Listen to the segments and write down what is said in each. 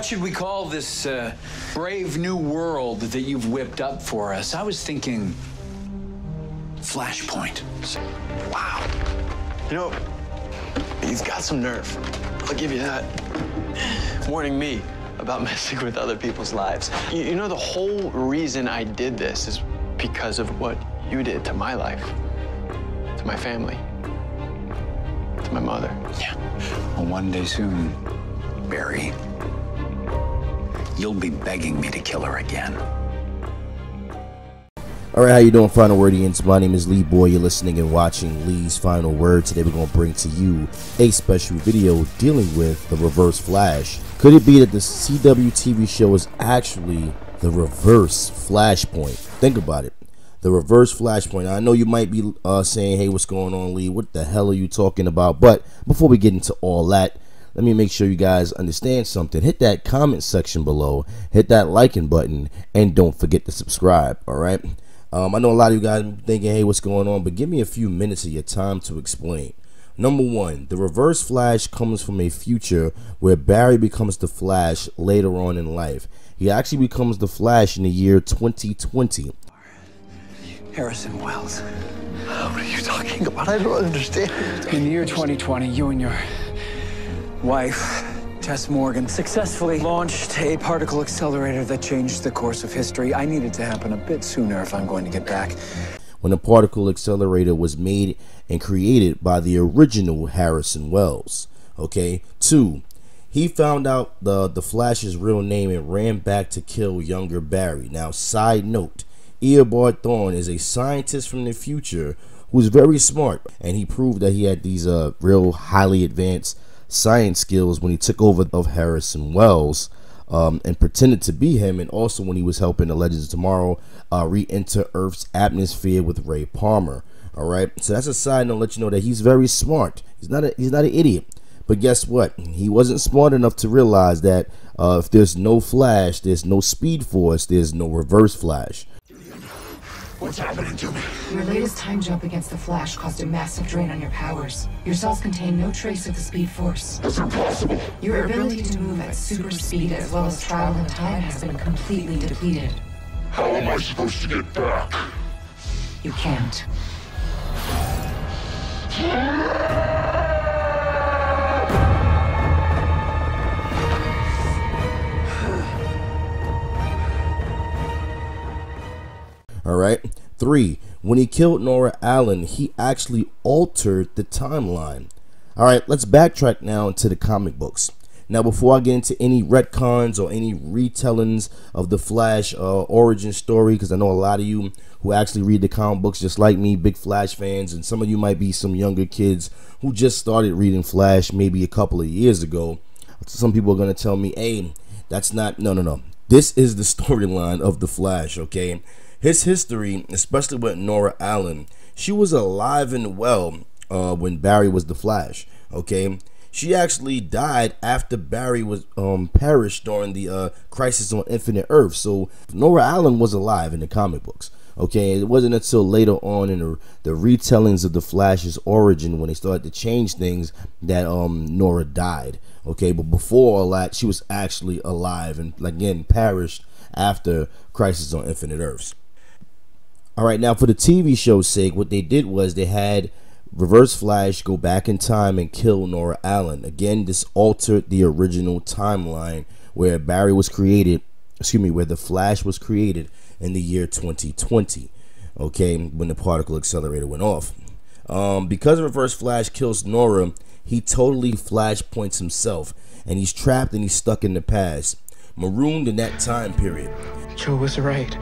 what should we call this brave new world that you've whipped up for us? I was thinking Flashpoint. Wow. You know, he's got some nerve. I'll give you that. Warning me about messing with other people's lives. You know, the whole reason I did this is because of what you did to my life, to my family, to my mother. Yeah. Well, one day soon, Barry, you'll be begging me to kill her again. All right, how you doing, Final Wordians? My name is Lee Boy. You're listening and watching Lee's Final Word. Today we're going to bring to you a special video dealing with the Reverse Flash. Could it be that the CW TV show is actually the Reverse Flashpoint? Think about it. The Reverse Flashpoint. I know you might be saying, hey, what's going on, Lee? What the hell are you talking about? But before we get into all that, let me make sure you guys understand something. Hit that comment section below, hit that liking button, and don't forget to subscribe, all right? I know a lot of you guys are thinking, hey, what's going on? But give me a few minutes of your time to explain. Number one, the Reverse Flash comes from a future where Barry becomes the Flash later on in life. He actually becomes the Flash in the year 2020. Harrison Wells. What are you talking about? I don't understand. In the year 2020, you and your wife, Tess Morgan, successfully launched a particle accelerator that changed the course of history. I need it to happen a bit sooner if I'm going to get back. When the particle accelerator was made and created by the original Harrison Wells. Okay. 2. He found out the Flash's real name and ran back to kill younger Barry. Now, side note, Eobard Thawne is a scientist from the future who's very smart, and he proved that he had these real highly advanced science skills when he took over of Harrison Wells and pretended to be him, and also when he was helping the Legends of Tomorrow re-enter Earth's atmosphere with Ray Palmer. All right, so that's a side note, let you know that he's very smart. He's not an idiot. But guess what? He wasn't smart enough to realize that if there's no Flash, there's no Speed Force, there's no Reverse Flash. What's happening to me? Your latest time jump against the Flash caused a massive drain on your powers. Your cells contain no trace of the Speed Force. That's impossible. Your ability to move at super speed as well as travel in time has been completely depleted. How am I supposed to get back? You can't. All right. 3. When he killed Nora Allen, he actually altered the timeline. All right, let's backtrack now into the comic books. Now, before I get into any retcons or any retellings of the Flash origin story, because I know a lot of you who actually read the comic books just like me, big Flash fans, and some of you might be some younger kids who just started reading Flash maybe a couple of years ago. Some people are going to tell me, hey, that's not, no. This is the storyline of the Flash, okay? His history, especially with Nora Allen, she was alive and well when Barry was the Flash, okay? She actually died after Barry was perished during the Crisis on Infinite Earth. So Nora Allen was alive in the comic books, okay? It wasn't until later on in the retellings of the Flash's origin when they started to change things that Nora died, okay? But before all that, she was actually alive and, again, perished after Crisis on Infinite Earths. All right, now for the TV show's sake, what they did was they had Reverse Flash go back in time and kill Nora Allen. Again, this altered the original timeline where Barry was created, where the Flash was created in the year 2020, okay, when the particle accelerator went off. Because Reverse Flash kills Nora, he totally flashpoints himself, and he's trapped and he's stuck in the past, marooned in that time period. Joe was right.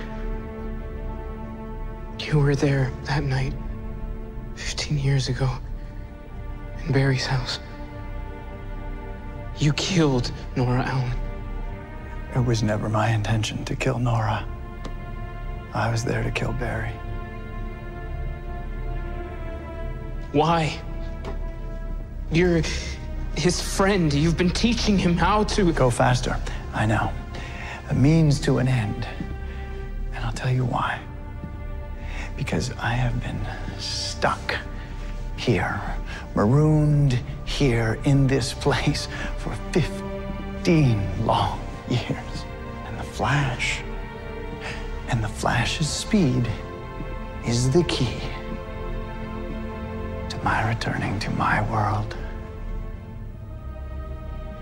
You were there that night, 15 years ago, in Barry's house. You killed Nora Allen. It was never my intention to kill Nora. I was there to kill Barry. Why? You're his friend. You've been teaching him how to... Go faster. I know. A means to an end. And I'll tell you why. Because I have been stuck here, marooned here in this place for 15 long years. And the Flash, and the Flash's speed is the key to my returning to my world,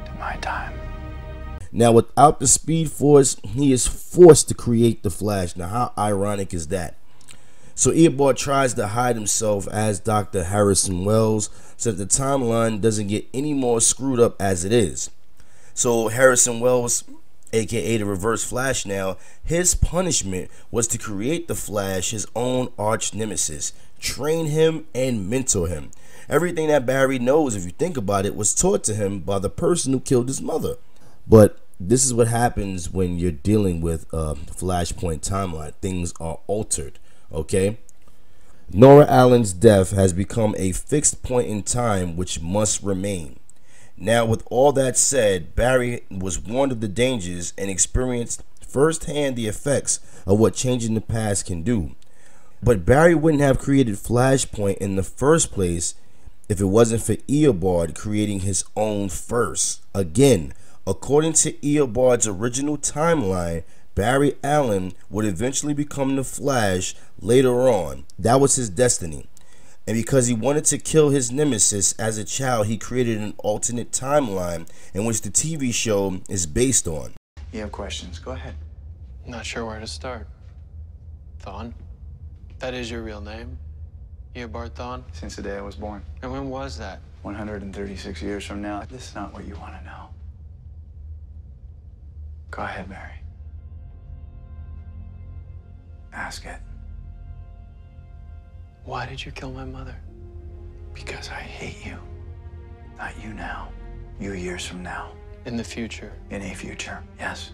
to my time. Now, without the Speed Force, he is forced to create the Flash. Now, how ironic is that? So Eobard tries to hide himself as Dr. Harrison Wells so that the timeline doesn't get any more screwed up as it is. So Harrison Wells, aka the Reverse Flash now, his punishment was to create the Flash, his own arch nemesis, train him and mentor him. Everything that Barry knows, if you think about it, was taught to him by the person who killed his mother. But this is what happens when you're dealing with a Flashpoint timeline. Things are altered, okay? Nora Allen's death has become a fixed point in time which must remain. Now, with all that said, Barry was warned of the dangers and experienced firsthand the effects of what changing the past can do. But Barry wouldn't have created Flashpoint in the first place if it wasn't for Eobard creating his own first. Again, according to Eobard's original timeline, Barry Allen would eventually become the Flash later on. That was his destiny. And because he wanted to kill his nemesis as a child, he created an alternate timeline in which the TV show is based on. You have questions? Go ahead. Not sure where to start. Thawne? That is your real name? Eobard Thawne? Since the day I was born. And when was that? 136 years from now. This is not what you want to know. Go ahead, Barry. Ask it. Why did you kill my mother? Because I hate you. Not you now. You years from now. In the future? In a future, yes.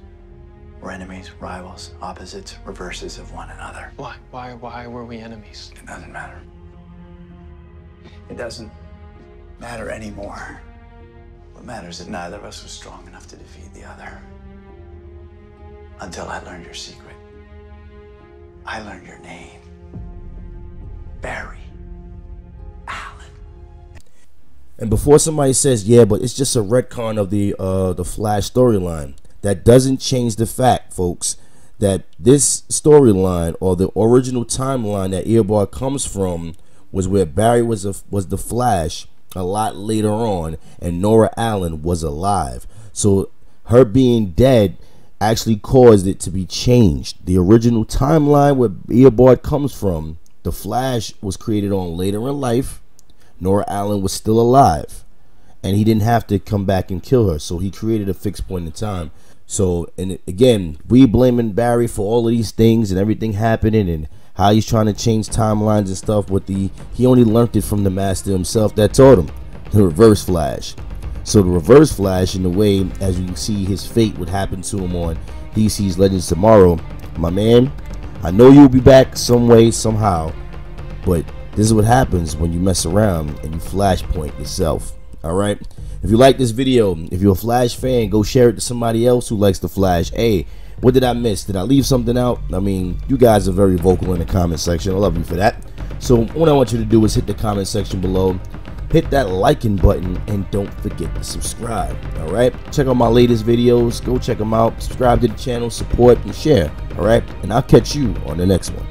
We're enemies, rivals, opposites, reverses of one another. Why? Why were we enemies? It doesn't matter. It doesn't matter anymore. What matters is neither of us was strong enough to defeat the other. Until I learned your secret. I learned your name. Barry Allen. And before somebody says, yeah, but it's just a retcon of the Flash storyline, that doesn't change the fact, folks, that this storyline, or the original timeline that Eobard comes from, was where Barry was the Flash a lot later on, and Nora Allen was alive. So her being dead actually caused it to be changed. The original timeline where Eobard comes from, the Flash was created on later in life. Nora Allen was still alive, and he didn't have to come back and kill her, so he created a fixed point in time. So, and again, we blaming Barry for all of these things and everything happening and how he's trying to change timelines and stuff, but he only learned it from the master himself that taught him, the Reverse Flash. So the Reverse Flash, in a way, as you can see, his fate would happen to him on DC's Legends Tomorrow. My man, I know you'll be back some way, somehow, but this is what happens when you mess around and you Flashpoint yourself. Alright? If you like this video, if you're a Flash fan, go share it to somebody else who likes the Flash. Hey, what did I miss? Did I leave something out? I mean, you guys are very vocal in the comment section. I love you for that. So what I want you to do is hit the comment section below, hit that liking button, and don't forget to subscribe. Alright? Check out my latest videos. Go check them out. Subscribe to the channel, support, and share. Alright? And I'll catch you on the next one.